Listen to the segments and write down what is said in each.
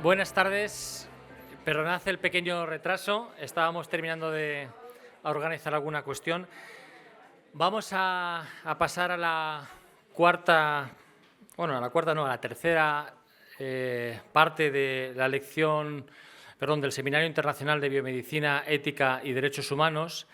Buenas tardes. Perdonad el pequeño retraso. Estábamos terminando de organizar alguna cuestión. Vamos a pasar a la tercera parte de la lección, del Seminario Internacional de Biomedicina, Ética y Derechos Humanos,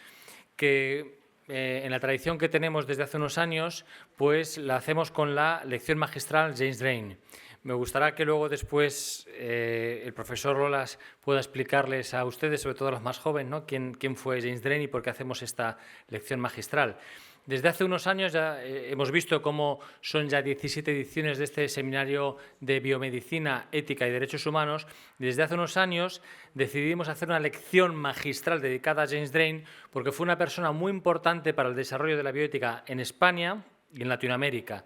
que en la tradición que tenemos desde hace unos años, pues la hacemos con la lección magistral James Drain. Me gustaría que luego después el profesor Lolas pueda explicarles a ustedes, sobre todo a los más jóvenes, ¿no?, quién fue James Drain y por qué hacemos esta lección magistral. Desde hace unos años ya hemos visto cómo son ya 17 ediciones de este Seminario de Biomedicina, Ética y Derechos Humanos. Desde hace unos años decidimos hacer una lección magistral dedicada a James Drain porque fue una persona muy importante para el desarrollo de la bioética en España y en Latinoamérica.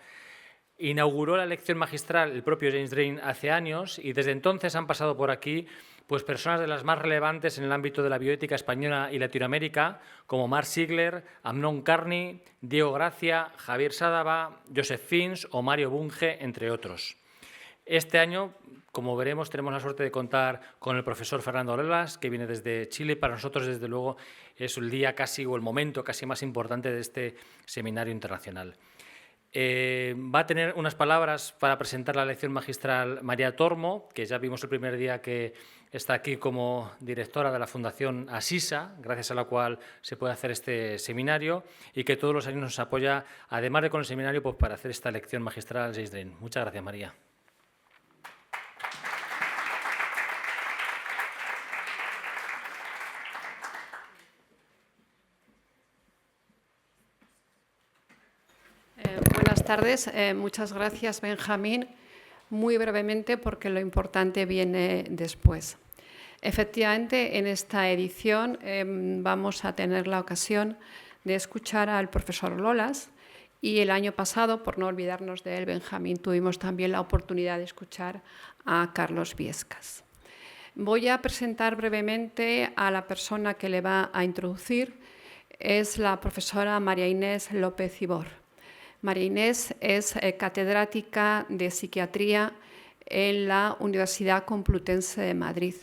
Inauguró la lección magistral el propio James Drain hace años y desde entonces han pasado por aquí pues personas de las más relevantes en el ámbito de la bioética española y Latinoamérica, como Marc Sigler, Amnon Carney, Diego Gracia, Javier Sádava, Joseph Fins o Mario Bunge, entre otros. Este año, como veremos, tenemos la suerte de contar con el profesor Fernando Lolas, que viene desde Chile. Para nosotros, desde luego, es el día casi o el momento casi más importante de este seminario internacional. Va a tener unas palabras para presentar la lección magistral María Tormo, que ya vimos el primer día que está aquí como directora de la Fundación Asisa, gracias a la cual se puede hacer este seminario y que todos los años nos apoya, además de con el seminario, pues para hacer esta lección magistral James Drain. Muchas gracias, María. Buenas tardes. Muchas gracias, Benjamín. Muy brevemente, porque lo importante viene después. Efectivamente, en esta edición vamos a tener la ocasión de escuchar al profesor Lolas y el año pasado, por no olvidarnos de él, Benjamín, tuvimos también la oportunidad de escuchar a Carlos Viescas. Voy a presentar brevemente a la persona que le va a introducir. Es la profesora María Inés López Ibor. María Inés es catedrática de psiquiatría en la Universidad Complutense de Madrid.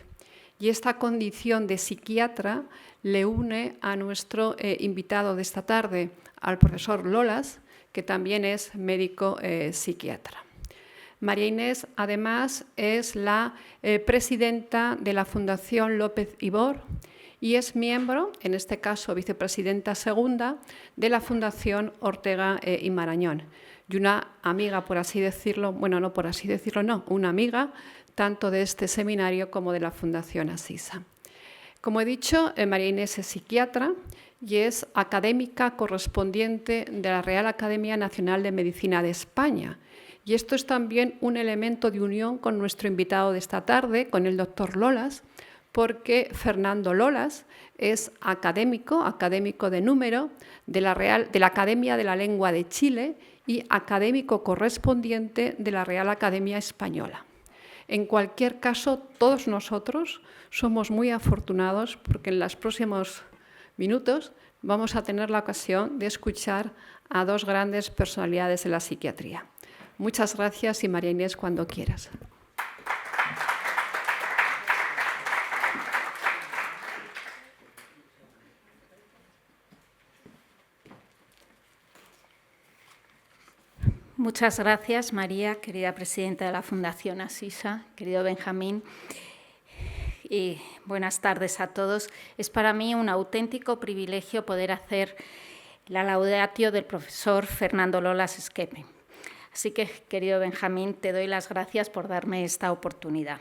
Y esta condición de psiquiatra le une a nuestro invitado de esta tarde, al profesor Lolas, que también es médico psiquiatra. María Inés, además, es la presidenta de la Fundación López Ibor y es miembro, en este caso vicepresidenta segunda, de la Fundación Ortega y Marañón. Y una amiga, por así decirlo, bueno, no por así decirlo, no, una amiga tanto de este seminario como de la Fundación Asisa. Como he dicho, María Inés es psiquiatra y es académica correspondiente de la Real Academia Nacional de Medicina de España. Y esto es también un elemento de unión con nuestro invitado de esta tarde, con el doctor Lolas, porque Fernando Lolas es académico de número de la Academia de la Lengua de Chile y académico correspondiente de la Real Academia Española. En cualquier caso, todos nosotros somos muy afortunados porque en los próximos minutos vamos a tener la ocasión de escuchar a dos grandes personalidades de la psiquiatría. Muchas gracias y María Inés, cuando quieras. Muchas gracias, María, querida presidenta de la Fundación Asisa, querido Benjamín, y buenas tardes a todos. Es para mí un auténtico privilegio poder hacer la laudatio del profesor Fernando Lolas Esquepe. Así que, querido Benjamín, te doy las gracias por darme esta oportunidad.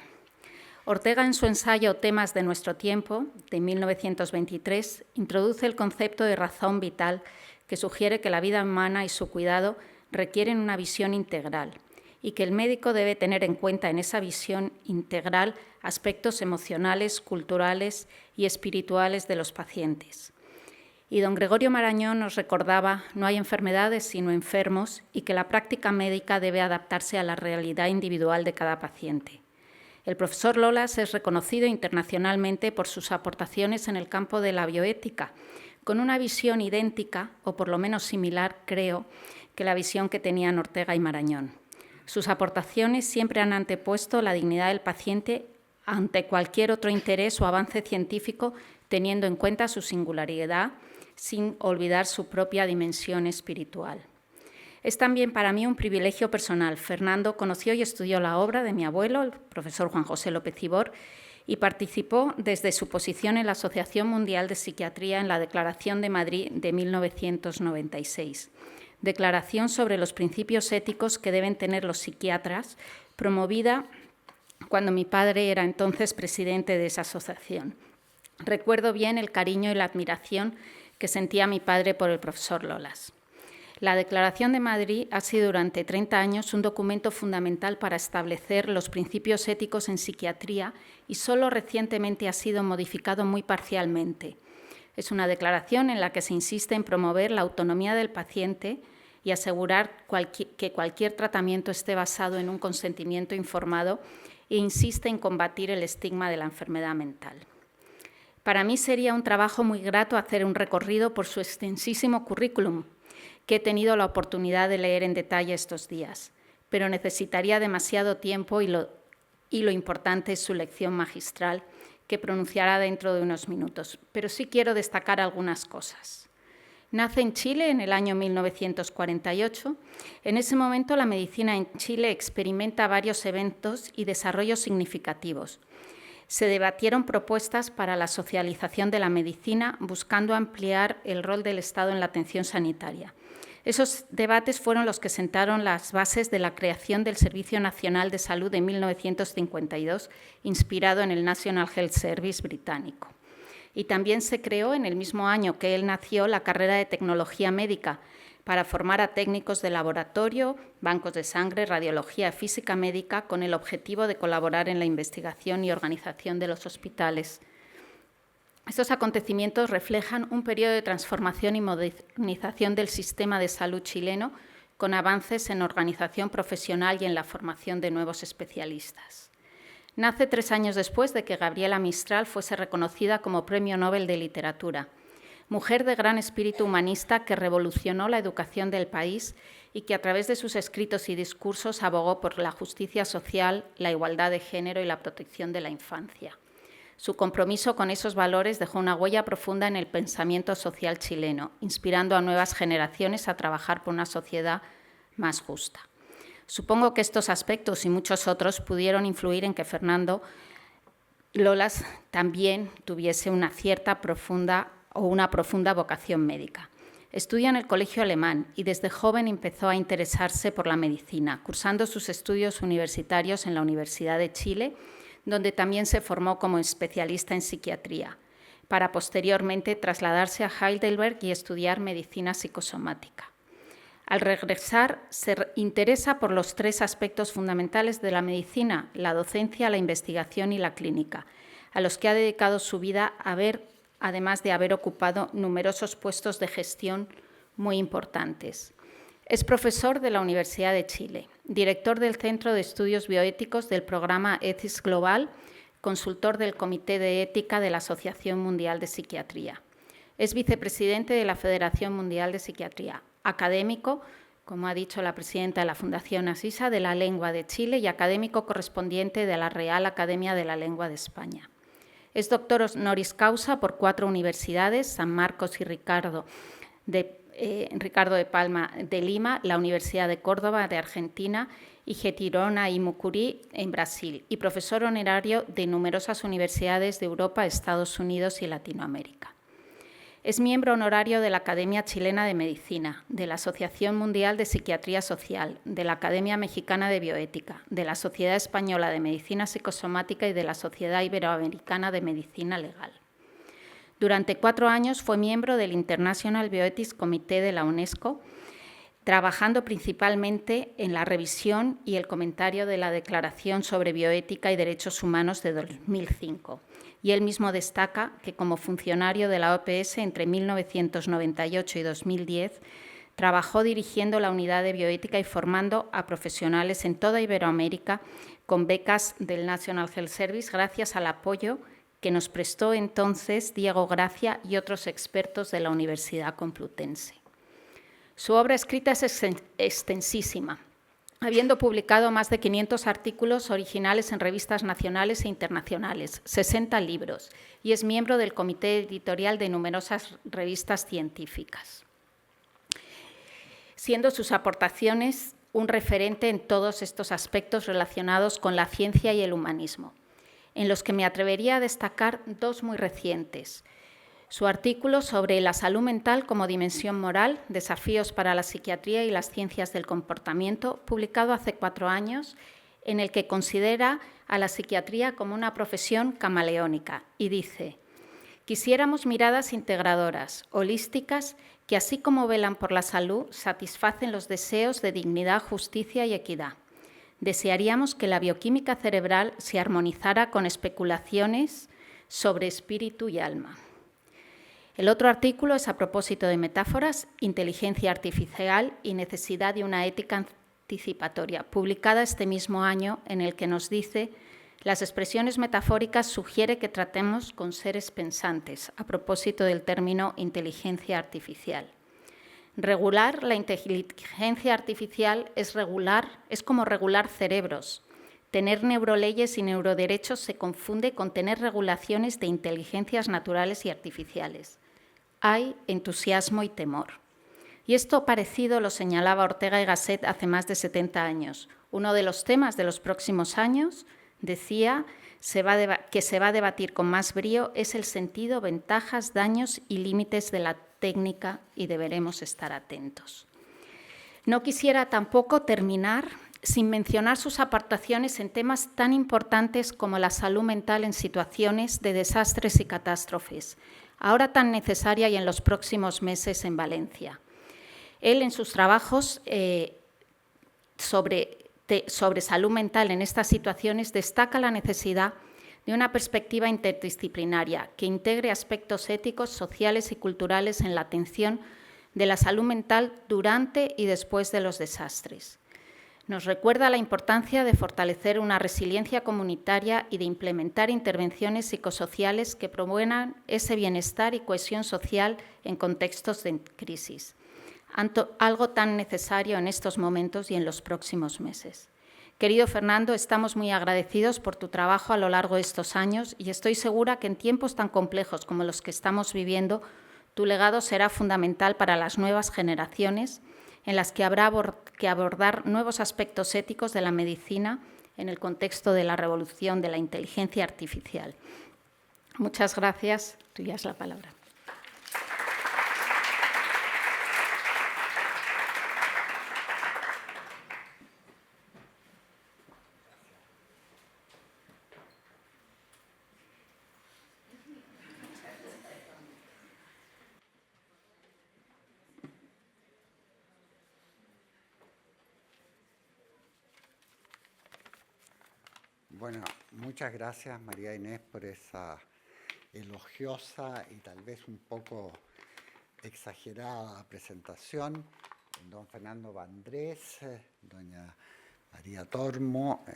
Ortega, en su ensayo Temas de nuestro tiempo, de 1923, introduce el concepto de razón vital que sugiere que la vida humana y su cuidado requieren una visión integral y que el médico debe tener en cuenta en esa visión integral aspectos emocionales, culturales y espirituales de los pacientes. Y don Gregorio Marañón nos recordaba: no hay enfermedades sino enfermos, y que la práctica médica debe adaptarse a la realidad individual de cada paciente. El profesor Lolas es reconocido internacionalmente por sus aportaciones en el campo de la bioética, con una visión idéntica, o por lo menos similar, creo, que la visión que tenían Ortega y Marañón. Sus aportaciones siempre han antepuesto la dignidad del paciente ante cualquier otro interés o avance científico, teniendo en cuenta su singularidad, sin olvidar su propia dimensión espiritual. Es también para mí un privilegio personal. Fernando conoció y estudió la obra de mi abuelo, el profesor Juan José López Ibor, y participó desde su posición en la Asociación Mundial de Psiquiatría en la Declaración de Madrid de 1996. Declaración sobre los principios éticos que deben tener los psiquiatras, promovida cuando mi padre era entonces presidente de esa asociación. Recuerdo bien el cariño y la admiración que sentía mi padre por el profesor Lolas. La Declaración de Madrid ha sido durante 30 años un documento fundamental para establecer los principios éticos en psiquiatría y solo recientemente ha sido modificado muy parcialmente. Es una declaración en la que se insiste en promover la autonomía del paciente y asegurar que cualquier tratamiento esté basado en un consentimiento informado e insiste en combatir el estigma de la enfermedad mental. Para mí sería un trabajo muy grato hacer un recorrido por su extensísimo currículum, que he tenido la oportunidad de leer en detalle estos días, pero necesitaría demasiado tiempo y lo importante es su lección magistral, que pronunciará dentro de unos minutos, pero sí quiero destacar algunas cosas. Nace en Chile en el año 1948. En ese momento la medicina en Chile experimenta varios eventos y desarrollos significativos. Se debatieron propuestas para la socialización de la medicina, buscando ampliar el rol del Estado en la atención sanitaria. Esos debates fueron los que sentaron las bases de la creación del Servicio Nacional de Salud de 1952, inspirado en el National Health Service británico. Y también se creó en el mismo año que él nació la carrera de Tecnología Médica para formar a técnicos de laboratorio, bancos de sangre, radiología, física médica, con el objetivo de colaborar en la investigación y organización de los hospitales. Estos acontecimientos reflejan un periodo de transformación y modernización del sistema de salud chileno, con avances en organización profesional y en la formación de nuevos especialistas. Nace 3 años después de que Gabriela Mistral fuese reconocida como Premio Nobel de Literatura, mujer de gran espíritu humanista que revolucionó la educación del país y que a través de sus escritos y discursos abogó por la justicia social, la igualdad de género y la protección de la infancia. Su compromiso con esos valores dejó una huella profunda en el pensamiento social chileno, inspirando a nuevas generaciones a trabajar por una sociedad más justa. Supongo que estos aspectos y muchos otros pudieron influir en que Fernando Lolas también tuviese una profunda vocación médica. Estudia en el Colegio Alemán y desde joven empezó a interesarse por la medicina, cursando sus estudios universitarios en la Universidad de Chile, donde también se formó como especialista en psiquiatría, para posteriormente trasladarse a Heidelberg y estudiar medicina psicosomática. Al regresar, se interesa por los 3 aspectos fundamentales de la medicina: la docencia, la investigación y la clínica, a los que ha dedicado su vida, además de haber ocupado numerosos puestos de gestión muy importantes. Es profesor de la Universidad de Chile, director del Centro de Estudios Bioéticos del programa Ethics Global, consultor del Comité de Ética de la Asociación Mundial de Psiquiatría. Es vicepresidente de la Federación Mundial de Psiquiatría, académico, como ha dicho la presidenta de la Fundación Asisa, de la Lengua de Chile y académico correspondiente de la Real Academia de la Lengua de España. Es doctor honoris causa por 4 universidades, San Marcos y Ricardo de Palma de Lima, la Universidad de Córdoba de Argentina y Girona y Mucuri en Brasil, y profesor honorario de numerosas universidades de Europa, Estados Unidos y Latinoamérica. Es miembro honorario de la Academia Chilena de Medicina, de la Asociación Mundial de Psiquiatría Social, de la Academia Mexicana de Bioética, de la Sociedad Española de Medicina Psicosomática y de la Sociedad Iberoamericana de Medicina Legal. Durante 4 años fue miembro del International Bioethics Committee de la UNESCO, trabajando principalmente en la revisión y el comentario de la Declaración sobre Bioética y Derechos Humanos de 2005. Y él mismo destaca que como funcionario de la OPS entre 1998 y 2010 trabajó dirigiendo la unidad de bioética y formando a profesionales en toda Iberoamérica con becas del National Health Service gracias al apoyo que nos prestó entonces Diego Gracia y otros expertos de la Universidad Complutense. Su obra escrita es extensísima. habiendo publicado más de 500 artículos originales en revistas nacionales e internacionales, 60 libros, y es miembro del comité editorial de numerosas revistas científicas, siendo sus aportaciones un referente en todos estos aspectos relacionados con la ciencia y el humanismo, en los que me atrevería a destacar dos muy recientes. Su artículo sobre la salud mental como dimensión moral, desafíos para la psiquiatría y las ciencias del comportamiento, publicado hace 4 años, en el que considera a la psiquiatría como una profesión camaleónica y dice: quisiéramos miradas integradoras, holísticas, que así como velan por la salud, satisfacen los deseos de dignidad, justicia y equidad. Desearíamos que la bioquímica cerebral se armonizara con especulaciones sobre espíritu y alma. El otro artículo es a propósito de metáforas, inteligencia artificial y necesidad de una ética anticipatoria, publicada este mismo año, en el que nos dice: las expresiones metafóricas sugiere que tratemos con seres pensantes, a propósito del término inteligencia artificial. Regular la inteligencia artificial es como regular cerebros. Tener neuroleyes y neuroderechos se confunde con tener regulaciones de inteligencias naturales y artificiales. Hay entusiasmo y temor. Y esto parecido lo señalaba Ortega y Gasset hace más de 70 años. Uno de los temas de los próximos años, decía, que se va a debatir con más brío es el sentido, ventajas, daños y límites de la técnica, y deberemos estar atentos. No quisiera tampoco terminar sin mencionar sus aportaciones en temas tan importantes como la salud mental en situaciones de desastres y catástrofes, ahora tan necesaria y en los próximos meses en Valencia. Él, en sus trabajos sobre salud mental en estas situaciones, destaca la necesidad de una perspectiva interdisciplinaria que integre aspectos éticos, sociales y culturales en la atención de la salud mental durante y después de los desastres. Nos recuerda la importancia de fortalecer una resiliencia comunitaria y de implementar intervenciones psicosociales que promuevan ese bienestar y cohesión social en contextos de crisis, algo tan necesario en estos momentos y en los próximos meses. Querido Fernando, estamos muy agradecidos por tu trabajo a lo largo de estos años y estoy segura que en tiempos tan complejos como los que estamos viviendo, tu legado será fundamental para las nuevas generaciones, en las que habrá que abordar nuevos aspectos éticos de la medicina en el contexto de la revolución de la inteligencia artificial. Muchas gracias. Tuya es la palabra. Bueno, muchas gracias María Inés por esa elogiosa y tal vez un poco exagerada presentación. Don Fernando Vandrés, doña María Tormo,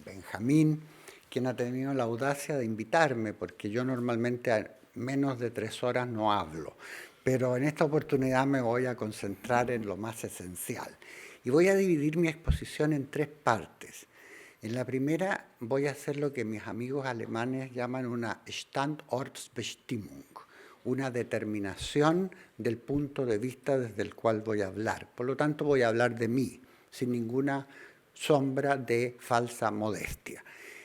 Benjamín, quien ha tenido la audacia de invitarme, porque yo normalmente a menos de 3 horas no hablo, pero en esta oportunidad me voy a concentrar en lo más esencial. Y voy a dividir mi exposición en 3 partes. En la primera voy a hacer lo que mis amigos alemanes llaman una Standortbestimmung, una determinación del punto de vista desde el cual voy a hablar. Por lo tanto, voy a hablar de mí, sin ninguna sombra de falsa modestia.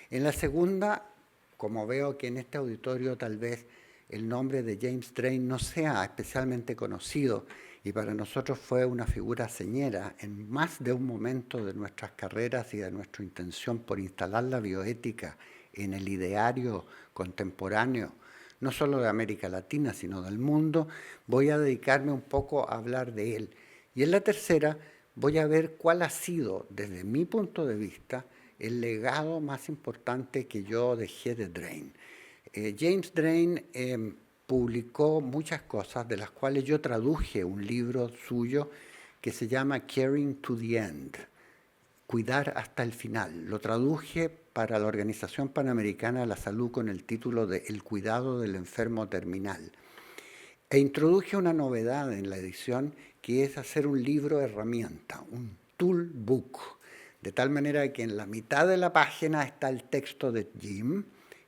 En la segunda, como veo que en este auditorio tal vez el nombre de James Drain no sea especialmente conocido, y para nosotros fue una figura señera en más de un momento de nuestras carreras y de nuestra intención por instalar la bioética en el ideario contemporáneo, no solo de América Latina, sino del mundo, voy a dedicarme un poco a hablar de él. Y en la tercera voy a ver cuál ha sido, desde mi punto de vista, el legado más importante que yo dejé de Drain. James Drain publicó muchas cosas, de las cuales yo traduje un libro suyo que se llama Caring to the End, cuidar hasta el final. Lo traduje para la Organización Panamericana de la Salud con el título de El cuidado del enfermo terminal. E introduje una novedad en la edición, que es hacer un libro herramienta, un toolbook, de tal manera que en la mitad de la página está el texto de Jim,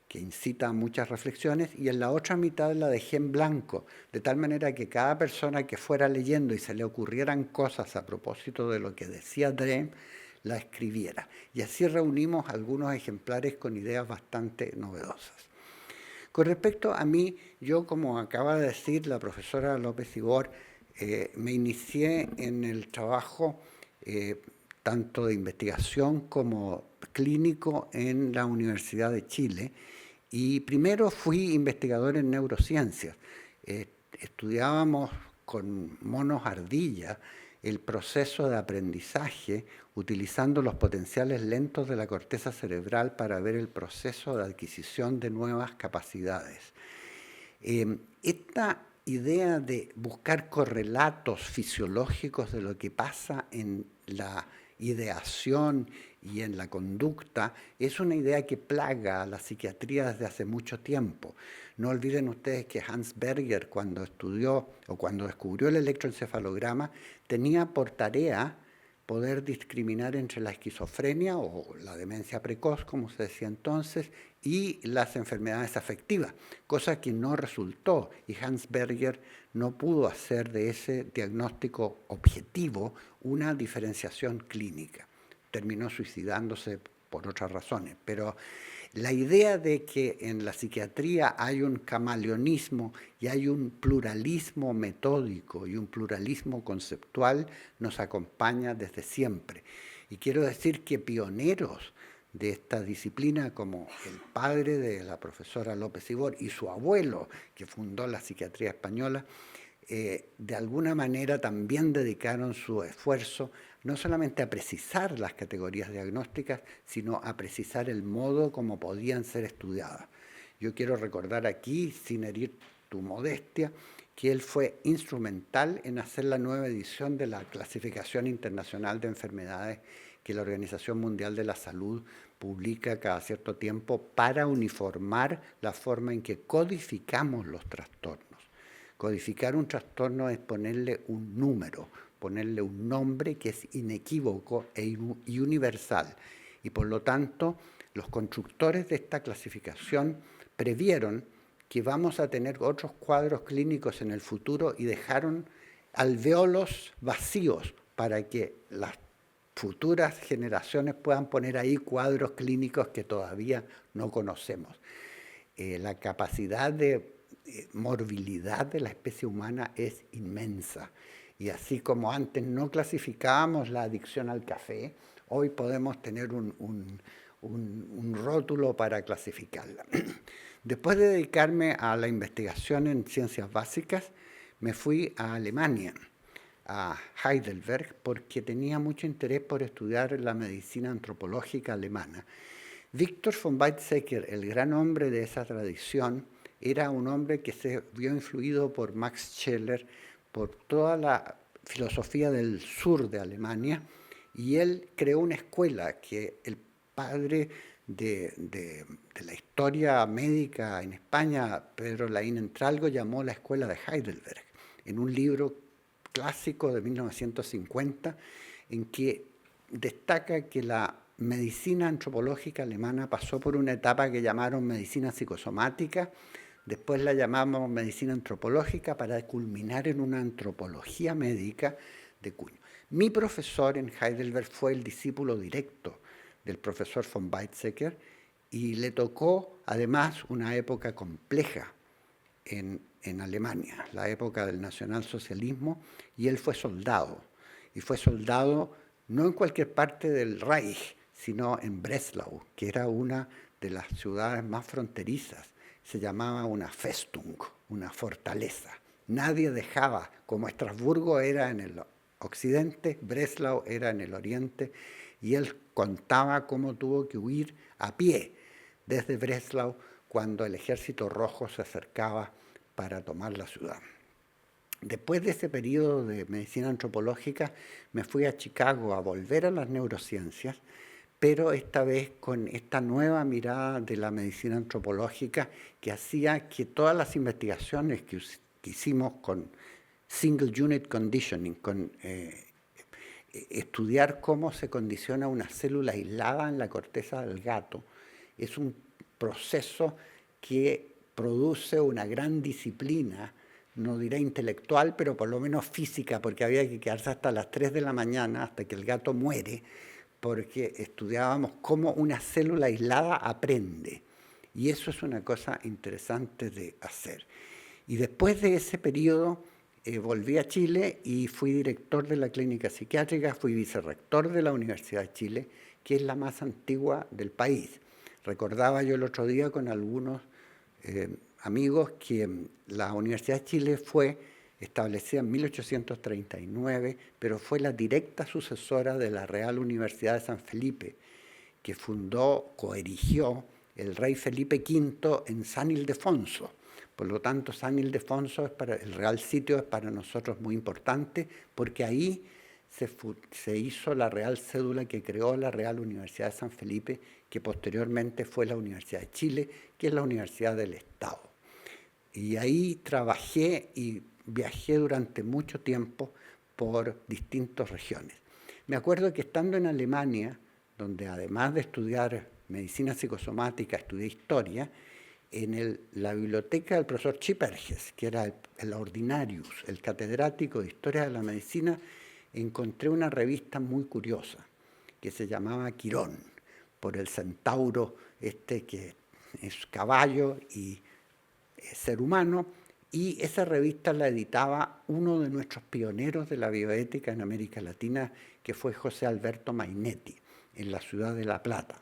que incita a muchas reflexiones, y en la otra mitad la dejé en blanco, de tal manera que cada persona que fuera leyendo y se le ocurrieran cosas a propósito de lo que decía Drehm, la escribiera. Y así reunimos algunos ejemplares con ideas bastante novedosas. Con respecto a mí, yo, como acaba de decir la profesora López Ibor, me inicié en el trabajo tanto de investigación como clínico en la Universidad de Chile, y primero fui investigador en neurociencias. Estudiábamos con monos ardilla el proceso de aprendizaje utilizando los potenciales lentos de la corteza cerebral para ver el proceso de adquisición de nuevas capacidades. Esta idea de buscar correlatos fisiológicos de lo que pasa en la ideación y en la conducta es una idea que plaga a la psiquiatría desde hace mucho tiempo. No olviden ustedes que Hans Berger, cuando estudió o cuando descubrió el electroencefalograma, tenía por tarea poder discriminar entre la esquizofrenia o la demencia precoz, como se decía entonces, y las enfermedades afectivas, cosa que no resultó, y Hans Berger no pudo hacer de ese diagnóstico objetivo una diferenciación clínica. Terminó suicidándose por otras razones, pero la idea de que en la psiquiatría hay un camaleonismo y hay un pluralismo metódico y un pluralismo conceptual nos acompaña desde siempre. Y quiero decir que pioneros de esta disciplina, como el padre de la profesora López Ibor y su abuelo, que fundó la psiquiatría española, de alguna manera también dedicaron su esfuerzo no solamente a precisar las categorías diagnósticas, sino a precisar el modo como podían ser estudiadas. Yo quiero recordar aquí, sin herir tu modestia, que él fue instrumental en hacer la nueva edición de la Clasificación Internacional de Enfermedades que la Organización Mundial de la Salud publica cada cierto tiempo para uniformar la forma en que codificamos los trastornos. Codificar un trastorno es ponerle un número, ponerle un nombre que es inequívoco y universal. Y por lo tanto, los constructores de esta clasificación previeron que vamos a tener otros cuadros clínicos en el futuro y dejaron alvéolos vacíos para que las futuras generaciones puedan poner ahí cuadros clínicos que todavía no conocemos. La capacidad de morbilidad de la especie humana es inmensa. Y así como antes no clasificábamos la adicción al café, hoy podemos tener un rótulo para clasificarla. Después de dedicarme a la investigación en ciencias básicas, me fui a Alemania, a Heidelberg, porque tenía mucho interés por estudiar la medicina antropológica alemana. Victor von Weizsäcker, el gran hombre de esa tradición, era un hombre que se vio influido por Max Scheler, por toda la filosofía del sur de Alemania, y él creó una escuela que el padre de la historia médica en España, Pedro Laín Entralgo, llamó la Escuela de Heidelberg, en un libro clásico de 1950, en que destaca que la medicina antropológica alemana pasó por una etapa que llamaron medicina psicosomática, después la llamamos medicina antropológica para culminar en una antropología médica de cuño. Mi profesor en Heidelberg fue el discípulo directo del profesor von Weizsäcker y le tocó además una época compleja en Alemania, la época del nacionalsocialismo, y él fue soldado. Y fue soldado no en cualquier parte del Reich, sino en Breslau, que era una de las ciudades más fronterizas. Se llamaba una Festung, una fortaleza. Nadie dejaba, como Estrasburgo era en el occidente, Breslau era en el oriente, y él contaba cómo tuvo que huir a pie desde Breslau cuando el ejército rojo se acercaba para tomar la ciudad. Después de ese periodo de medicina antropológica, me fui a Chicago a volver a las neurociencias, pero esta vez con esta nueva mirada de la medicina antropológica que hacía que todas las investigaciones que hicimos con single unit conditioning, con estudiar cómo se condiciona una célula aislada en la corteza del gato es un proceso que produce una gran disciplina, no diré intelectual, pero por lo menos física, porque había que quedarse hasta las 3 de la mañana, hasta que el gato muere, porque estudiábamos cómo una célula aislada aprende. Y eso es una cosa interesante de hacer. Y después de ese periodo volví a Chile y fui director de la clínica psiquiátrica, fui vicerrector de la Universidad de Chile, que es la más antigua del país. Recordaba yo el otro día con algunos amigos que la Universidad de Chile fue establecida en 1839, pero fue la directa sucesora de la Real Universidad de San Felipe, que fundó, coerigió el rey Felipe V en San Ildefonso. Por lo tanto, San Ildefonso, el Real Sitio, es para nosotros muy importante, porque ahí se hizo la Real Cédula que creó la Real Universidad de San Felipe, que posteriormente fue la Universidad de Chile, que es la Universidad del Estado. Y ahí trabajé y viajé durante mucho tiempo por distintas regiones. Me acuerdo que estando en Alemania, donde además de estudiar medicina psicosomática, estudié historia, en la biblioteca del profesor Chiperges, que era el ordinarius, el catedrático de Historia de la Medicina, encontré una revista muy curiosa que se llamaba Quirón, por el centauro que es caballo y ser humano, y esa revista la editaba uno de nuestros pioneros de la bioética en América Latina, que fue José Alberto Mainetti, en la ciudad de La Plata.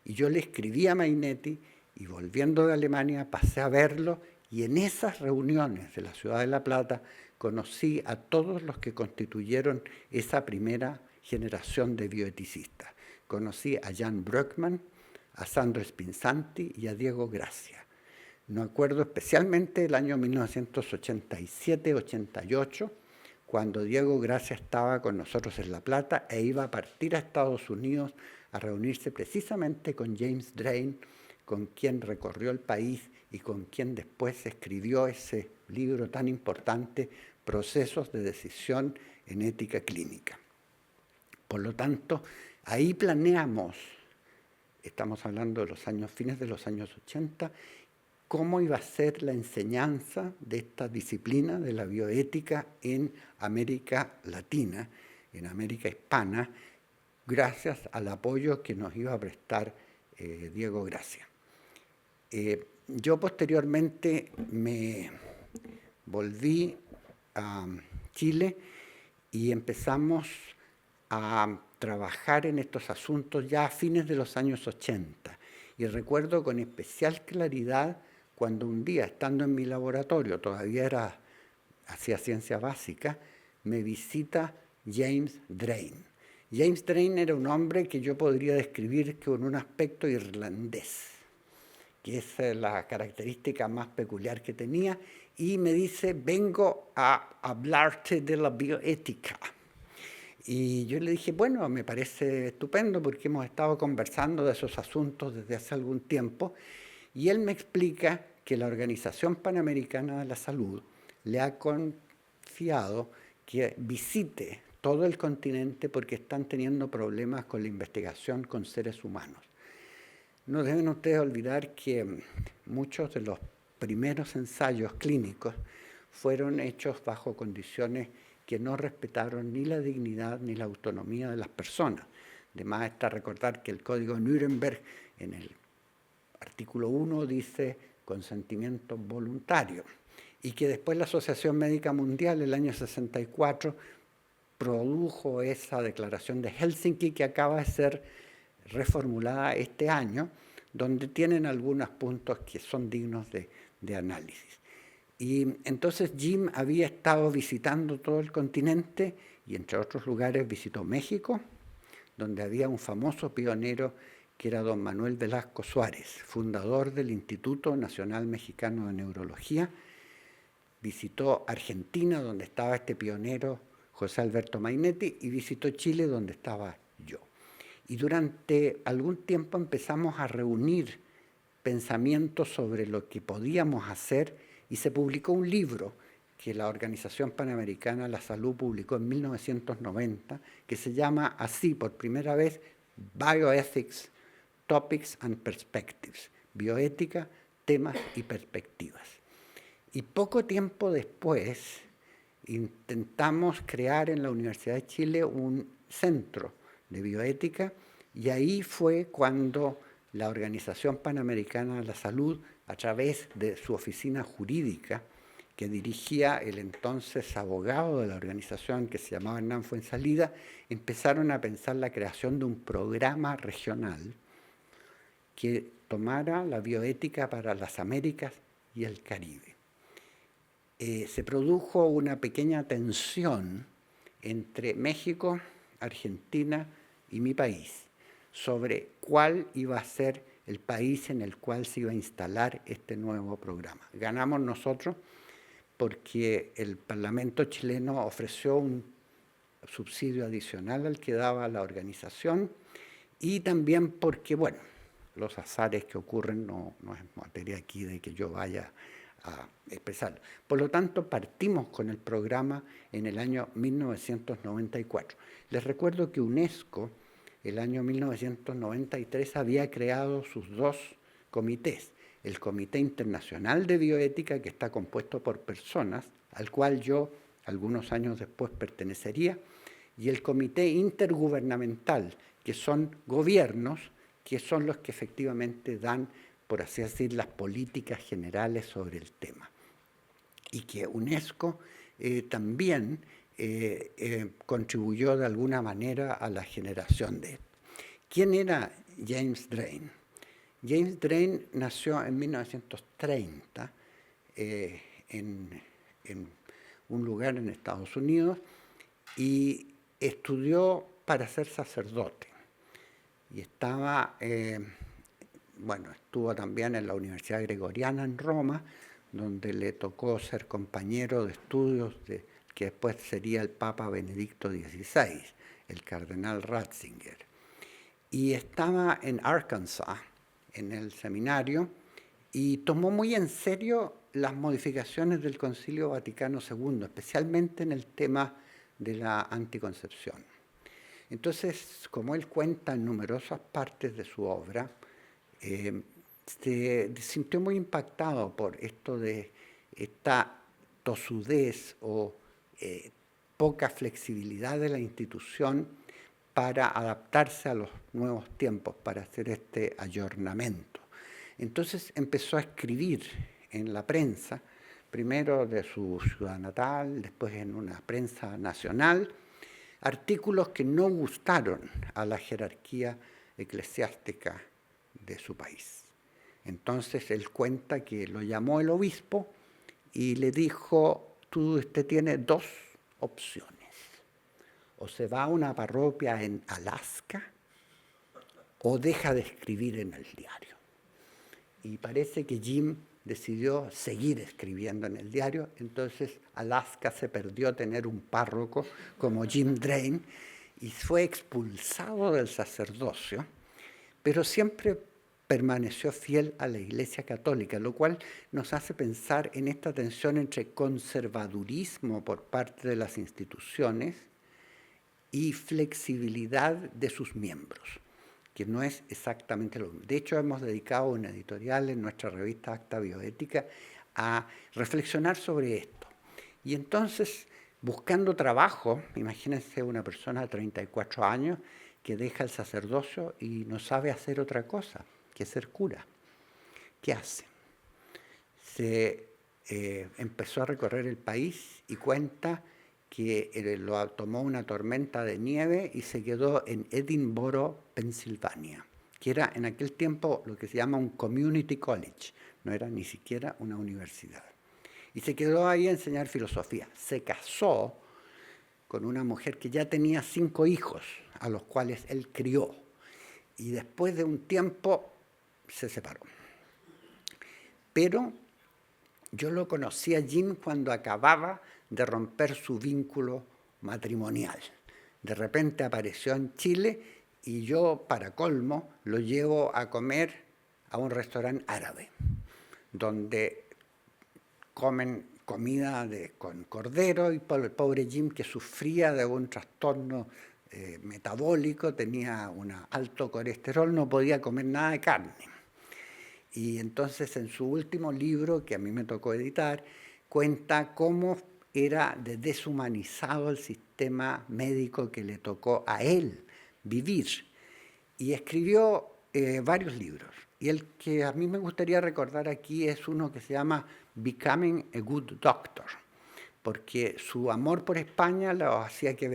Y yo le escribí a Mainetti, y volviendo de Alemania pasé a verlo, y en esas reuniones de la ciudad de La Plata conocí a todos los que constituyeron esa primera generación de bioeticistas. Conocí a Jan Bröckmann, a Sandro Spinzanti y a Diego Gracia. Me acuerdo especialmente el año 1987-88, cuando Diego Gracia estaba con nosotros en La Plata e iba a partir a Estados Unidos a reunirse precisamente con James Drain, con quien recorrió el país y con quien después escribió ese libro tan importante, Procesos de Decisión en Ética Clínica. Por lo tanto, ahí planeamos, estamos hablando de los fines de los años 80, cómo iba a ser la enseñanza de esta disciplina de la bioética en América Latina, en América Hispana, gracias al apoyo que nos iba a prestar Diego Gracia. Yo posteriormente me volví a Chile y empezamos a trabajar en estos asuntos ya a fines de los años 80. Y recuerdo con especial claridad cuando un día, estando en mi laboratorio, todavía hacía ciencia básica, me visita James Drain. James Drain era un hombre que yo podría describir con un aspecto irlandés, que es la característica más peculiar que tenía, y me dice, vengo a hablarte de la bioética. Y yo le dije, bueno, me parece estupendo porque hemos estado conversando de esos asuntos desde hace algún tiempo, y él me explica que la Organización Panamericana de la Salud le ha confiado que visite todo el continente porque están teniendo problemas con la investigación con seres humanos. No deben ustedes olvidar que muchos de los primeros ensayos clínicos fueron hechos bajo condiciones que no respetaron ni la dignidad ni la autonomía de las personas. Además está recordar que el Código Nuremberg en el artículo 1 dice consentimiento voluntario y que después la Asociación Médica Mundial, el año 64, produjo esa declaración de Helsinki que acaba de ser reformulada este año, donde tienen algunos puntos que son dignos de análisis. Y entonces Jim había estado visitando todo el continente y entre otros lugares visitó México, donde había un famoso pionero que era don Manuel Velasco Suárez, fundador del Instituto Nacional Mexicano de Neurología. Visitó Argentina, donde estaba este pionero José Alberto Mainetti, y visitó Chile, donde estaba yo. Y durante algún tiempo empezamos a reunir pensamientos sobre lo que podíamos hacer y se publicó un libro que la Organización Panamericana de la Salud publicó en 1990, que se llama así por primera vez Bioethics, Topics and Perspectives, bioética, temas y perspectivas. Y poco tiempo después intentamos crear en la Universidad de Chile un centro de bioética, y ahí fue cuando la Organización Panamericana de la Salud, a través de su oficina jurídica, que dirigía el entonces abogado de la organización, que se llamaba Hernán Fuenzalida, empezaron a pensar la creación de un programa regional que tomara la bioética para las Américas y el Caribe. Se produjo una pequeña tensión entre México, Argentina y mi país sobre cuál iba a ser el país en el cual se iba a instalar este nuevo programa. Ganamos nosotros porque el Parlamento chileno ofreció un subsidio adicional al que daba la organización, y también porque, bueno, los azares que ocurren no es materia aquí de que yo vaya a expresarlo. Por lo tanto, partimos con el programa en el año 1994. Les recuerdo que UNESCO, el año 1993, había creado sus dos comités. El Comité Internacional de Bioética, que está compuesto por personas, al cual yo, algunos años después, pertenecería, y el Comité Intergubernamental, que son gobiernos, que son los que efectivamente dan, por así decir, las políticas generales sobre el tema. Y que UNESCO también contribuyó de alguna manera a la generación de esto. ¿Quién era James Drain? James Drain nació en 1930 en un lugar en Estados Unidos y estudió para ser sacerdote. Y estuvo también en la Universidad Gregoriana en Roma, donde le tocó ser compañero de estudios de que después sería el Papa Benedicto XVI, el cardenal Ratzinger. Y estaba en Arkansas, en el seminario, y tomó muy en serio las modificaciones del Concilio Vaticano II, especialmente en el tema de la anticoncepción. Entonces, como él cuenta en numerosas partes de su obra, se sintió muy impactado por esto de esta tosudez o poca flexibilidad de la institución para adaptarse a los nuevos tiempos, para hacer este ayornamiento. Entonces empezó a escribir en la prensa, primero de su ciudad natal, después en una prensa nacional, artículos que no gustaron a la jerarquía eclesiástica de su país. Entonces él cuenta que lo llamó el obispo y le dijo: usted tiene dos opciones. O se va a una parroquia en Alaska o deja de escribir en el diario. Y parece que Jim decidió seguir escribiendo en el diario. Entonces Alaska se perdió tener un párroco como Jim Drain y fue expulsado del sacerdocio, pero siempre permaneció fiel a la Iglesia Católica, lo cual nos hace pensar en esta tensión entre conservadurismo por parte de las instituciones y flexibilidad de sus miembros, que no es exactamente lo mismo. De hecho, hemos dedicado una editorial en nuestra revista Acta Bioética a reflexionar sobre esto. Y entonces, buscando trabajo, imagínense una persona de 34 años que deja el sacerdocio y no sabe hacer otra cosa que ser cura. ¿Qué hace? Empezó a recorrer el país y cuenta que lo tomó una tormenta de nieve y se quedó en Edinburgh, Pensilvania, que era en aquel tiempo lo que se llama un community college, no era ni siquiera una universidad. Y se quedó ahí a enseñar filosofía. Se casó con una mujer que ya tenía 5 hijos, a los cuales él crió. Y después de un tiempo se separó. Pero yo lo conocí a Jim cuando acababa de romper su vínculo matrimonial. De repente apareció en Chile y yo, para colmo, lo llevo a comer a un restaurante árabe, donde comen comida con cordero, y el pobre Jim, que sufría de un trastorno metabólico, tenía un alto colesterol, no podía comer nada de carne. Y entonces en su último libro, que a mí me tocó editar, cuenta cómo era de deshumanizado el sistema médico que le tocó a él vivir. Y escribió varios libros. Y el que a mí me gustaría recordar aquí es uno que se llama Becoming a Good Doctor, porque su amor por España lo hacía que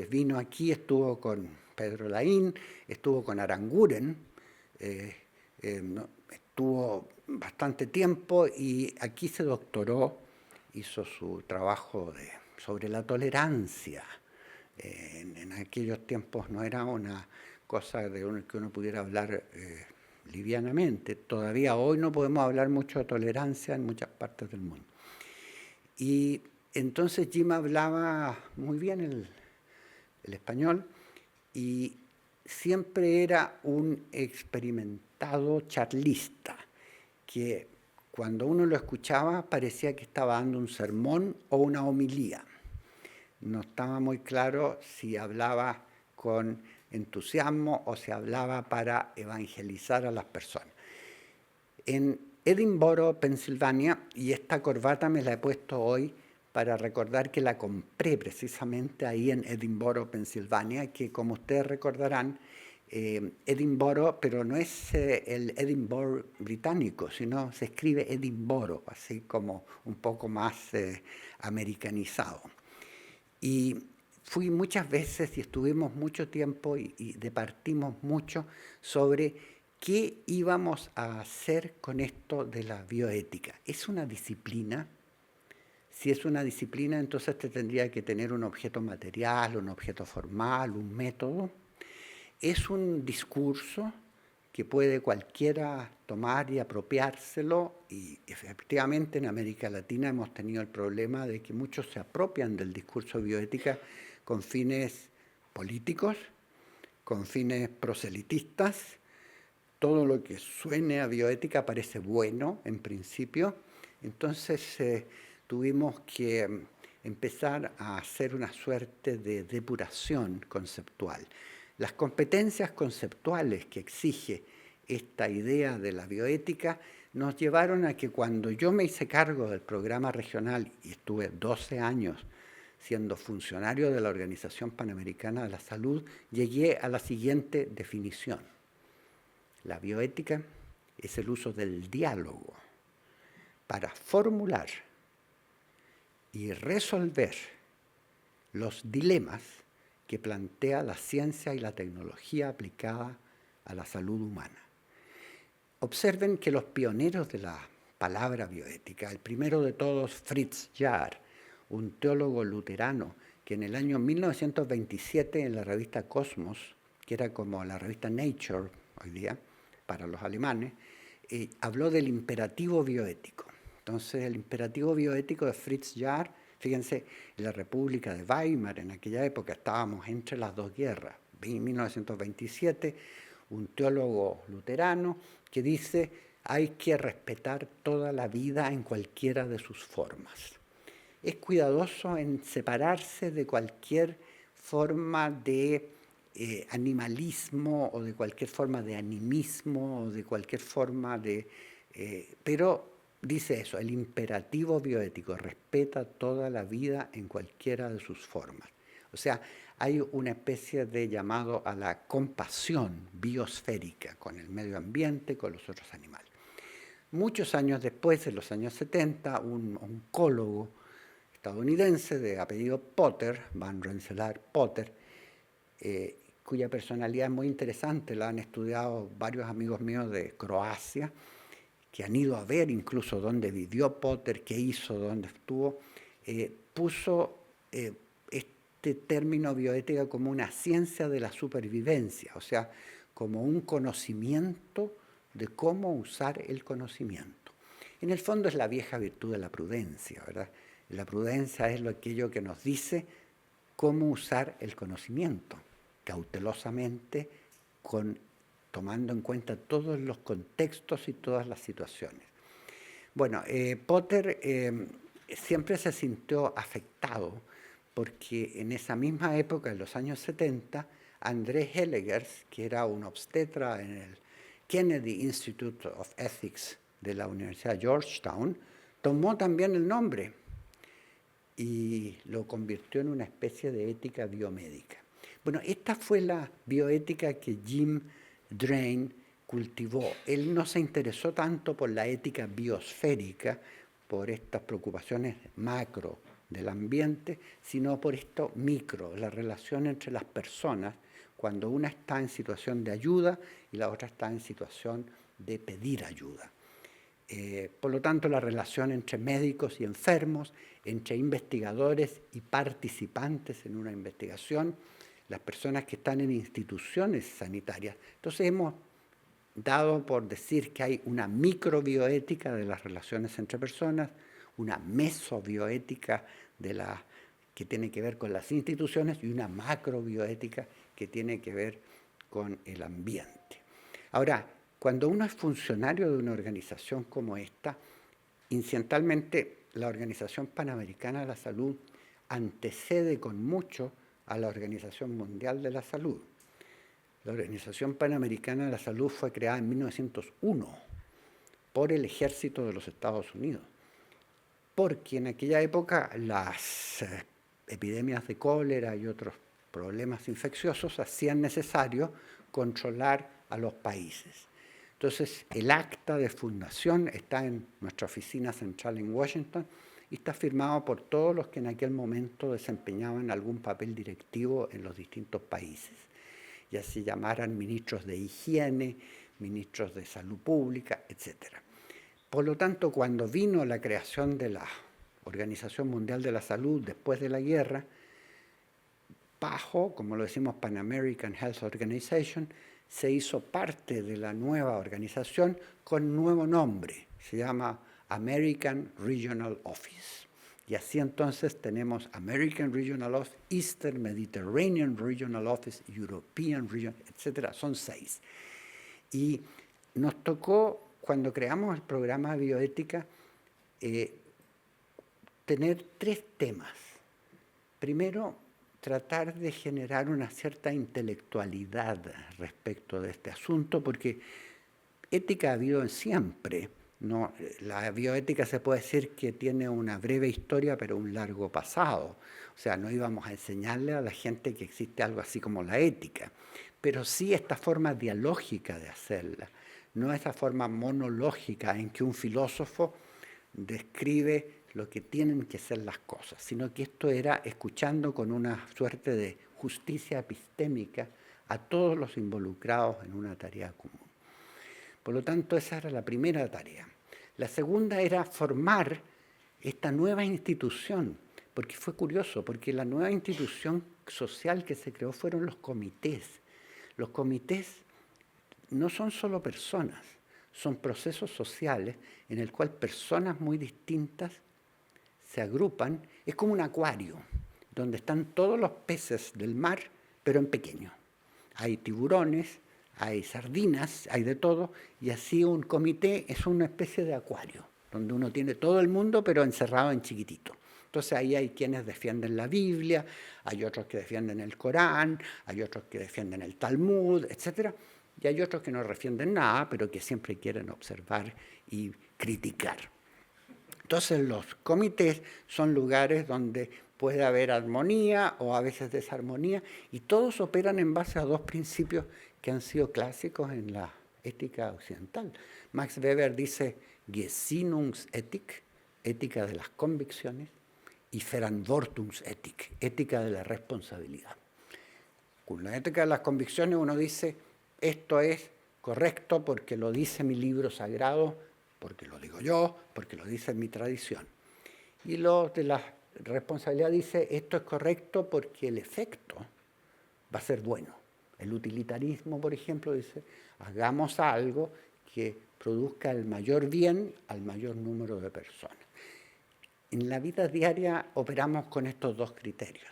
vino aquí, estuvo con Pedro Laín, estuvo con Aranguren, estuvo bastante tiempo y aquí se doctoró, hizo su trabajo sobre la tolerancia. En aquellos tiempos no era una cosa que uno pudiera hablar livianamente. Todavía hoy no podemos hablar mucho de tolerancia en muchas partes del mundo. Y entonces Jim hablaba muy bien el español y siempre era un experimentado charlista, que cuando uno lo escuchaba parecía que estaba dando un sermón o una homilía. No estaba muy claro si hablaba con entusiasmo o si hablaba para evangelizar a las personas. En Edinburgh, Pensilvania, y esta corbata me la he puesto hoy para recordar que la compré precisamente ahí en Edinburgh, Pensilvania, que como ustedes recordarán, Edinburgh, pero no es el Edinburgh británico, sino se escribe Edinburgh, así como un poco más americanizado. Y fui muchas veces y estuvimos mucho tiempo y departimos mucho sobre qué íbamos a hacer con esto de la bioética. ¿Es una disciplina? Si es una disciplina, entonces te tendría que tener un objeto material, un objeto formal, un método. Es un discurso que puede cualquiera tomar y apropiárselo, y efectivamente en América Latina hemos tenido el problema de que muchos se apropian del discurso de bioética con fines políticos, con fines proselitistas. Todo lo que suene a bioética parece bueno en principio, entonces tuvimos que empezar a hacer una suerte de depuración conceptual. Las competencias conceptuales que exige esta idea de la bioética nos llevaron a que cuando yo me hice cargo del programa regional y estuve 12 años siendo funcionario de la Organización Panamericana de la Salud, llegué a la siguiente definición. La bioética es el uso del diálogo para formular y resolver los dilemas que plantea la ciencia y la tecnología aplicada a la salud humana. Observen que los pioneros de la palabra bioética, el primero de todos, Fritz Jaar, un teólogo luterano que en el año 1927 en la revista Cosmos, que era como la revista Nature hoy día para los alemanes, habló del imperativo bioético. Entonces, el imperativo bioético de Fritz Jaar, fíjense, en la República de Weimar, en aquella época estábamos entre las dos guerras, en 1927, un teólogo luterano que dice hay que respetar toda la vida en cualquiera de sus formas. Es cuidadoso en separarse de cualquier forma de animalismo o de cualquier forma de animismo o de cualquier forma de... pero dice eso, el imperativo bioético respeta toda la vida en cualquiera de sus formas. O sea, hay una especie de llamado a la compasión biosférica con el medio ambiente, con los otros animales. Muchos años después, en los años 70, un oncólogo estadounidense de apellido Potter, Van Rensselaer Potter, cuya personalidad es muy interesante, la han estudiado varios amigos míos de Croacia, que han ido a ver incluso dónde vivió Potter, qué hizo, dónde estuvo, puso este término bioética como una ciencia de la supervivencia, o sea, como un conocimiento de cómo usar el conocimiento. En el fondo es la vieja virtud de la prudencia, ¿verdad? La prudencia es aquello que nos dice cómo usar el conocimiento, cautelosamente, tomando en cuenta todos los contextos y todas las situaciones. Bueno, Potter siempre se sintió afectado porque en esa misma época, en los años 70, André Hellegers, que era un obstetra en el Kennedy Institute of Ethics de la Universidad de Georgetown, tomó también el nombre y lo convirtió en una especie de ética biomédica. Bueno, esta fue la bioética que Jim Drain cultivó. Él no se interesó tanto por la ética biosférica, por estas preocupaciones macro del ambiente, sino por esto micro, la relación entre las personas, cuando una está en situación de ayuda y la otra está en situación de pedir ayuda. Por lo tanto, la relación entre médicos y enfermos, entre investigadores y participantes en una investigación, las personas que están en instituciones sanitarias. Entonces hemos dado por decir que hay una microbioética de las relaciones entre personas, una mesobioética que tiene que ver con las instituciones y una macrobioética que tiene que ver con el ambiente. Ahora, cuando uno es funcionario de una organización como esta, incidentalmente la Organización Panamericana de la Salud antecede con mucho a la Organización Mundial de la Salud. La Organización Panamericana de la Salud fue creada en 1901 por el Ejército de los Estados Unidos, porque en aquella época las epidemias de cólera y otros problemas infecciosos hacían necesario controlar a los países. Entonces, el acta de fundación está en nuestra oficina central en Washington y está firmado por todos los que en aquel momento desempeñaban algún papel directivo en los distintos países, ya se llamaran ministros de higiene, ministros de salud pública, etc. Por lo tanto, cuando vino la creación de la Organización Mundial de la Salud después de la guerra, PAHO, como lo decimos Pan American Health Organization, se hizo parte de la nueva organización con nuevo nombre, se llama American Regional Office. Y así entonces tenemos American Regional Office, Eastern Mediterranean Regional Office, European Regional, etc. Son 6. Y nos tocó, cuando creamos el programa de bioética, tener 3 temas. Primero, tratar de generar una cierta intelectualidad respecto de este asunto, porque ética ha habido siempre, ¿no? La bioética se puede decir que tiene una breve historia, pero un largo pasado. O sea, no íbamos a enseñarle a la gente que existe algo así como la ética, pero sí esta forma dialógica de hacerla, no esa forma monológica en que un filósofo describe lo que tienen que ser las cosas, sino que esto era escuchando con una suerte de justicia epistémica a todos los involucrados en una tarea común. Por lo tanto, esa era la primera tarea. La segunda era formar esta nueva institución, porque fue curioso, porque la nueva institución social que se creó fueron los comités. Los comités no son solo personas, son procesos sociales en el cual personas muy distintas se agrupan. Es como un acuario, donde están todos los peces del mar, pero en pequeño. Hay tiburones, hay sardinas, hay de todo, y así un comité es una especie de acuario, donde uno tiene todo el mundo, pero encerrado en chiquitito. Entonces ahí hay quienes defienden la Biblia, hay otros que defienden el Corán, hay otros que defienden el Talmud, etc. Y hay otros que no defienden nada, pero que siempre quieren observar y criticar. Entonces los comités son lugares donde puede haber armonía o a veces desarmonía, y todos operan en base a 2 principios que han sido clásicos en la ética occidental. Max Weber dice Gesinnungsethik, ética de las convicciones, y Verantwortungsethik, ética de la responsabilidad. Con la ética de las convicciones uno dice, esto es correcto porque lo dice mi libro sagrado, porque lo digo yo, porque lo dice mi tradición. Y lo de la responsabilidad dice, esto es correcto porque el efecto va a ser bueno. El utilitarismo, por ejemplo, dice, hagamos algo que produzca el mayor bien al mayor número de personas. En la vida diaria operamos con estos 2 criterios.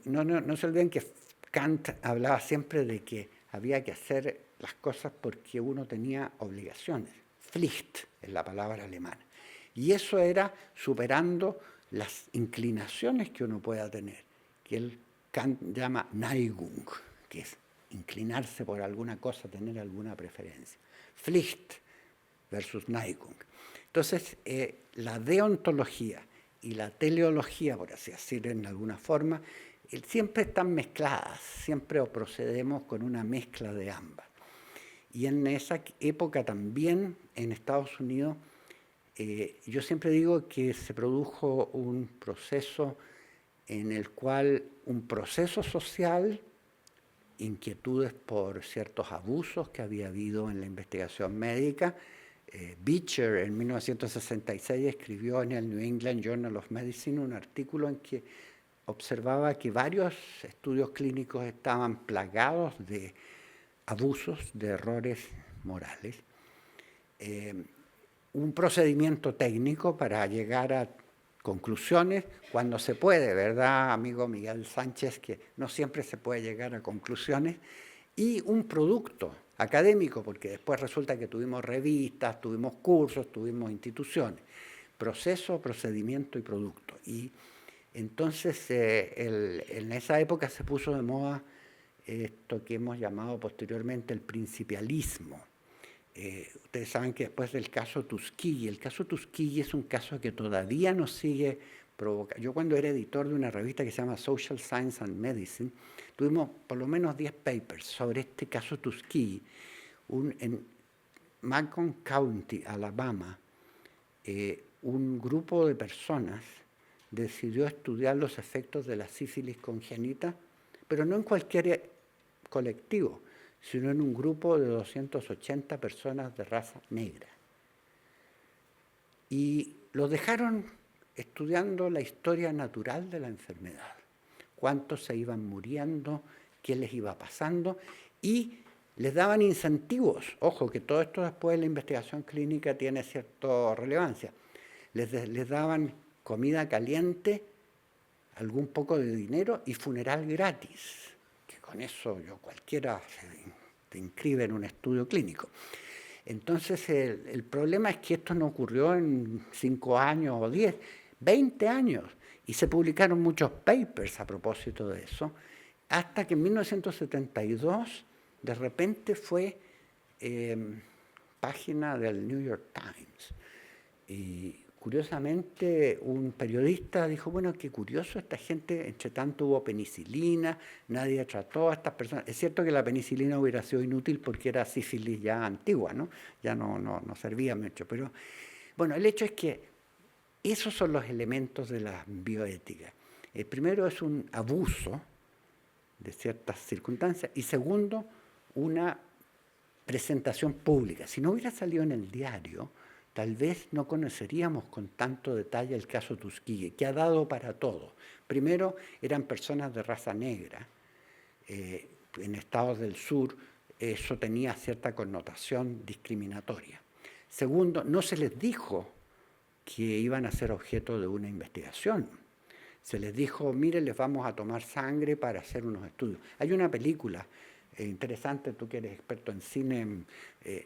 No se olviden que Kant hablaba siempre de que había que hacer las cosas porque uno tenía obligaciones. Pflicht, es la palabra alemana. Y eso era superando las inclinaciones que uno pueda tener, que él Kant llama Neigung, que es inclinarse por alguna cosa, tener alguna preferencia. Pflicht versus Neigung. Entonces, la deontología y la teleología, por así decirlo en alguna forma, siempre están mezcladas, siempre procedemos con una mezcla de ambas. Y en esa época también, en Estados Unidos, yo siempre digo que se produjo un proceso en el cual un proceso social, inquietudes por ciertos abusos que había habido en la investigación médica. Beecher en 1966 escribió en el New England Journal of Medicine un artículo en que observaba que varios estudios clínicos estaban plagados de abusos, de errores morales. Un procedimiento técnico para llegar a conclusiones cuando se puede, ¿verdad, amigo Miguel Sánchez? Que no siempre se puede llegar a conclusiones. Y un producto académico, porque después resulta que tuvimos revistas, tuvimos cursos, tuvimos instituciones. Proceso, procedimiento y producto. Y entonces en esa época se puso de moda esto que hemos llamado posteriormente el principialismo. Ustedes saben que después del caso Tuskegee, el caso Tuskegee es un caso que todavía nos sigue provocando. Yo cuando era editor de una revista que se llama Social Science and Medicine, tuvimos por lo menos 10 papers sobre este caso Tuskegee. En Macon County, Alabama, un grupo de personas decidió estudiar los efectos de la sífilis congénita, pero no en cualquier colectivo, sino en un grupo de 280 personas de raza negra. Y los dejaron estudiando la historia natural de la enfermedad, cuántos se iban muriendo, qué les iba pasando, y les daban incentivos. Ojo, que todo esto después de la investigación clínica tiene cierta relevancia. Les daban comida caliente, algún poco de dinero y funeral gratis. Con eso cualquiera se inscribe en un estudio clínico. Entonces, el problema es que esto no ocurrió en 5 años o 10, 20 años. Y se publicaron muchos papers a propósito de eso, hasta que en 1972, de repente fue página del New York Times. Y curiosamente, un periodista dijo, bueno, qué curioso, esta gente, entre tanto hubo penicilina, nadie trató a estas personas. Es cierto que la penicilina hubiera sido inútil porque era sífilis ya antigua, ¿no? Ya no servía mucho. Pero, bueno, el hecho es que esos son los elementos de la bioética. El primero es un abuso de ciertas circunstancias y segundo, una presentación pública. Si no hubiera salido en el diario, tal vez no conoceríamos con tanto detalle el caso Tuskegee, que ha dado para todo. Primero, eran personas de raza negra. En estados del sur eso tenía cierta connotación discriminatoria. Segundo, no se les dijo que iban a ser objeto de una investigación. Se les dijo, mire, les vamos a tomar sangre para hacer unos estudios. Hay una película interesante, tú que eres experto en cine,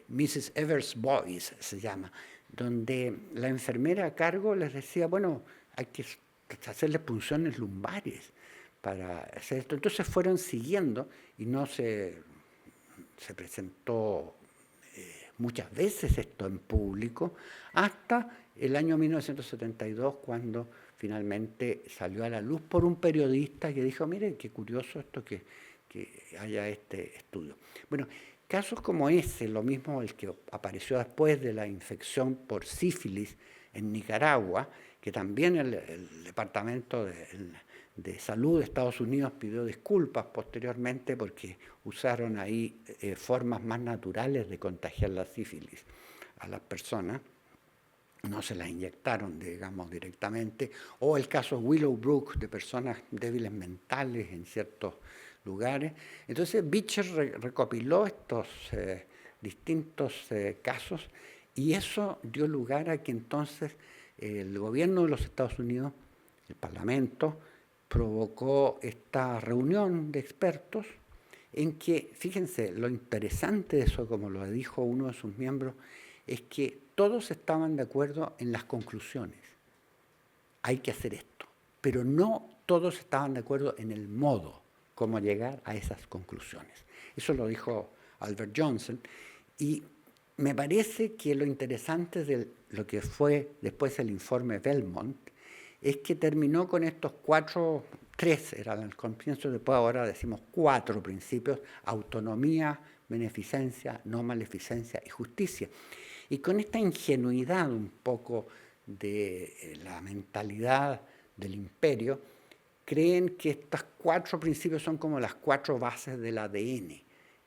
Mrs. Evers Boys se llama, donde la enfermera a cargo les decía, bueno, hay que hacerles punciones lumbares para hacer esto. Entonces fueron siguiendo y no se presentó muchas veces esto en público, hasta el año 1972, cuando finalmente salió a la luz por un periodista que dijo, mire, qué curioso esto que haya este estudio. Bueno, casos como ese, lo mismo el que apareció después de la infección por sífilis en Nicaragua, que también el Departamento de Salud de Estados Unidos pidió disculpas posteriormente porque usaron ahí formas más naturales de contagiar la sífilis a las personas, no se las inyectaron, digamos, directamente, o el caso Willowbrook de personas débiles mentales en ciertos lugares. Entonces Beecher recopiló estos distintos casos y eso dio lugar a que entonces el gobierno de los Estados Unidos, el Parlamento, provocó esta reunión de expertos en que, fíjense, lo interesante de eso, como lo dijo uno de sus miembros, es que todos estaban de acuerdo en las conclusiones. Hay que hacer esto, pero no todos estaban de acuerdo en el modo cómo llegar a esas conclusiones. Eso lo dijo Albert Johnson, y me parece que lo interesante de lo que fue después el informe Belmont es que terminó con estos tres eran al comienzo, después ahora decimos 4 principios: autonomía, beneficencia, no maleficencia y justicia. Y con esta ingenuidad un poco de la mentalidad del imperio, creen que estos 4 principios son como las 4 bases del ADN,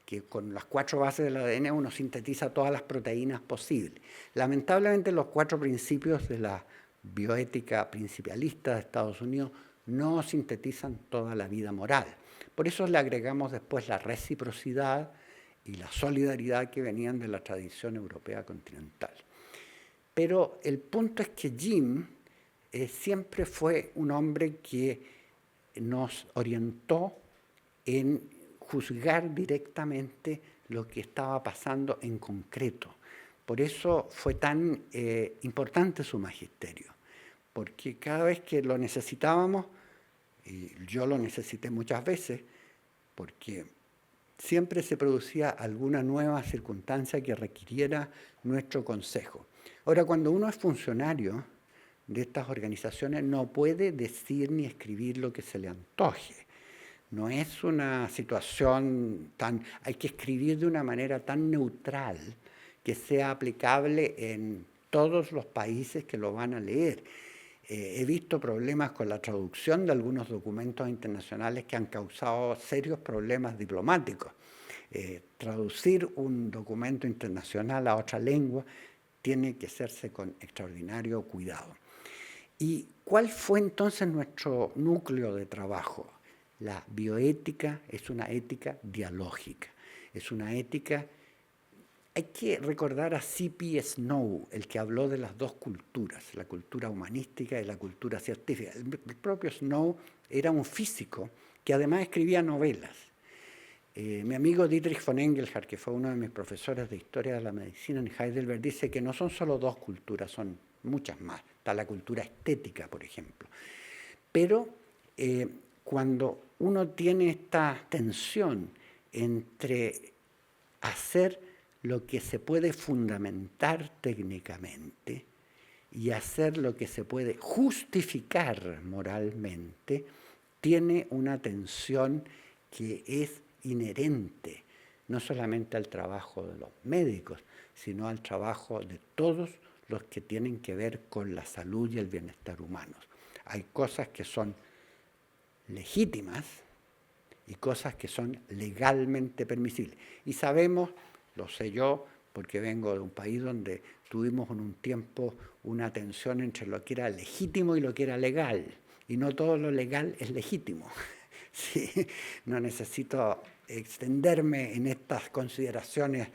que con las 4 bases del ADN uno sintetiza todas las proteínas posibles. Lamentablemente los 4 principios de la bioética principialista de Estados Unidos no sintetizan toda la vida moral. Por eso le agregamos después la reciprocidad y la solidaridad que venían de la tradición europea continental. Pero el punto es que Jim siempre fue un hombre que nos orientó en juzgar directamente lo que estaba pasando en concreto. Por eso fue tan importante su magisterio, porque cada vez que lo necesitábamos, y yo lo necesité muchas veces, porque siempre se producía alguna nueva circunstancia que requiriera nuestro consejo. Ahora, cuando uno es funcionario de estas organizaciones, no puede decir ni escribir lo que se le antoje. No es una situación tan... Hay que escribir de una manera tan neutral que sea aplicable en todos los países que lo van a leer. He visto problemas con la traducción de algunos documentos internacionales que han causado serios problemas diplomáticos. Traducir un documento internacional a otra lengua tiene que hacerse con extraordinario cuidado. ¿Y cuál fue entonces nuestro núcleo de trabajo? La bioética es una ética dialógica, es una ética... Hay que recordar a C.P. Snow, el que habló de las 2 culturas, la cultura humanística y la cultura científica. El propio Snow era un físico que además escribía novelas. Mi amigo Dietrich von Engelhardt, que fue uno de mis profesores de Historia de la Medicina en Heidelberg, dice que no son solo 2 culturas, son muchas más. Está la cultura estética, por ejemplo. Pero cuando uno tiene esta tensión entre hacer lo que se puede fundamentar técnicamente y hacer lo que se puede justificar moralmente, tiene una tensión que es inherente no solamente al trabajo de los médicos, sino al trabajo de todos los que tienen que ver con la salud y el bienestar humanos. Hay cosas que son legítimas y cosas que son legalmente permisibles. Y sabemos, lo sé yo, porque vengo de un país donde tuvimos en un tiempo una tensión entre lo que era legítimo y lo que era legal. Y no todo lo legal es legítimo. Sí, no necesito extenderme en estas consideraciones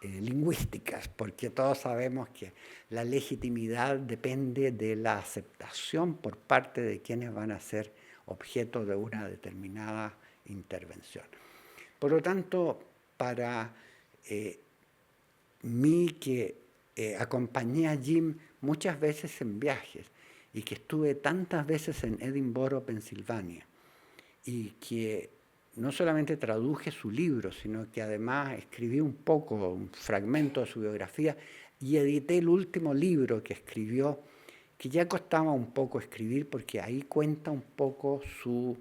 lingüísticas, porque todos sabemos que la legitimidad depende de la aceptación por parte de quienes van a ser objeto de una determinada intervención. Por lo tanto, para mí, que acompañé a Jim muchas veces en viajes y que estuve tantas veces en Edinburgh, Pensilvania, y que no solamente traduje su libro, sino que además escribí un fragmento de su biografía, y edité el último libro que escribió, que ya costaba un poco escribir porque ahí cuenta un poco su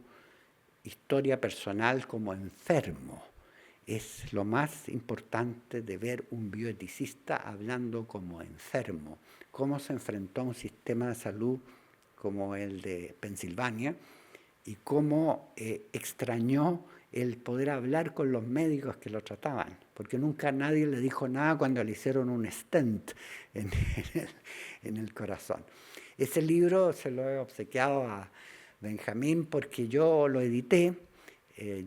historia personal como enfermo. Es lo más importante de ver un bioeticista hablando como enfermo, cómo se enfrentó a un sistema de salud como el de Pensilvania y cómo extrañó el poder hablar con los médicos que lo trataban, porque nunca nadie le dijo nada cuando le hicieron un stent en el corazón. Ese libro se lo he obsequiado a Benjamín porque yo lo edité.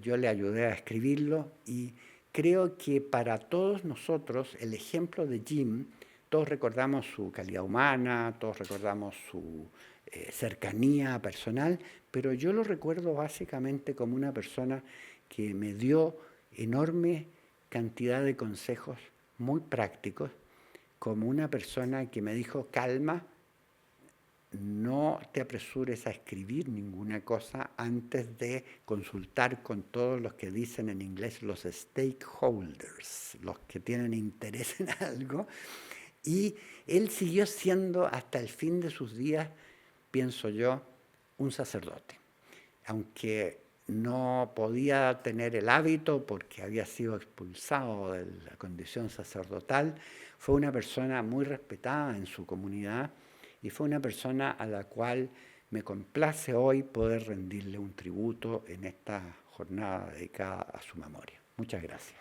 Yo le ayudé a escribirlo y creo que para todos nosotros el ejemplo de Jim, todos recordamos su calidad humana, todos recordamos su cercanía personal, pero yo lo recuerdo básicamente como una persona que me dio enorme cantidad de consejos muy prácticos como una persona que me dijo, calma, no te apresures a escribir ninguna cosa antes de consultar con todos los que dicen en inglés los stakeholders, los que tienen interés en algo. Y él siguió siendo hasta el fin de sus días, pienso yo, un sacerdote. Aunque no podía tener el hábito porque había sido expulsado de la condición sacerdotal, fue una persona muy respetada en su comunidad y fue una persona a la cual me complace hoy poder rendirle un tributo en esta jornada dedicada a su memoria. Muchas gracias.